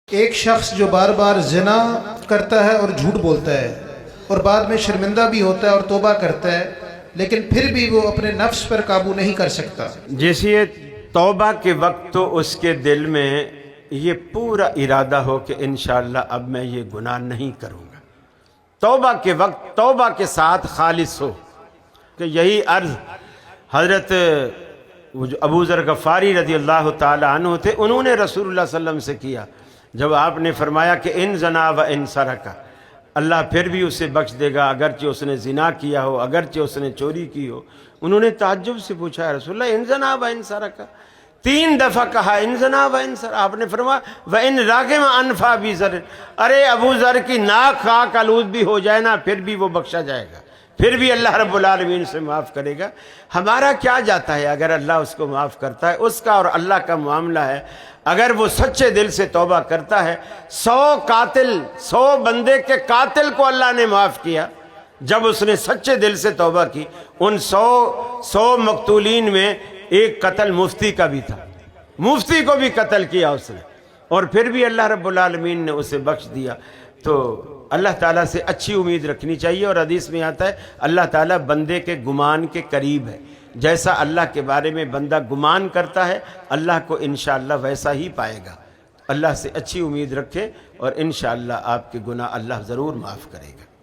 ایک شخص جو بار بار زنا کرتا ہے اور جھوٹ بولتا ہے اور بعد میں شرمندہ بھی ہوتا ہے اور توبہ کرتا ہے، لیکن پھر بھی وہ اپنے نفس پر قابو نہیں کر سکتا۔ جیسے توبہ کے وقت تو اس کے دل میں یہ پورا ارادہ ہو کہ انشاءاللہ اب میں یہ گناہ نہیں کروں گا، توبہ کے وقت توبہ کے ساتھ خالص ہو، کہ یہی عرض حضرت ابو ذر غفاری رضی اللہ تعالی عنہ تھے، انہوں نے رسول اللہ صلی اللہ علیہ وسلم سے کیا جب آپ نے فرمایا کہ ان زنا و ان سرقہ، اللہ پھر بھی اسے بخش دے گا اگرچہ اس نے زنا کیا ہو، اگرچہ اس نے چوری کی ہو۔ انہوں نے تعجب سے پوچھا رسول اللہ ان زنا و ان سرقہ، 3 دفعہ کہا ان زنا و ان سرقہ، آپ نے فرمایا و ان راغم انف ابی ذر، ارے ابو ذر کی ناک خاک آلود بھی ہو جائے نا پھر بھی وہ بخشا جائے گا، پھر بھی اللہ رب العالمین سے معاف کرے گا۔ ہمارا کیا جاتا ہے اگر اللہ اس کو معاف کرتا ہے، اس کا اور اللہ کا معاملہ ہے۔ اگر وہ سچے دل سے توبہ کرتا ہے، 100 بندے کے قاتل کو اللہ نے معاف کیا جب اس نے سچے دل سے توبہ کی۔ ان 100 مقتولین میں ایک قتل مفتی کا بھی تھا، مفتی کو بھی قتل کیا اس نے، اور پھر بھی اللہ رب العالمین نے اسے بخش دیا۔ تو اللہ تعالیٰ سے اچھی امید رکھنی چاہیے، اور حدیث میں آتا ہے اللہ تعالیٰ بندے کے گمان کے قریب ہے، جیسا اللہ کے بارے میں بندہ گمان کرتا ہے اللہ کو انشاءاللہ ویسا ہی پائے گا۔ اللہ سے اچھی امید رکھیں اور انشاءاللہ آپ کے گناہ اللہ ضرور معاف کرے گا۔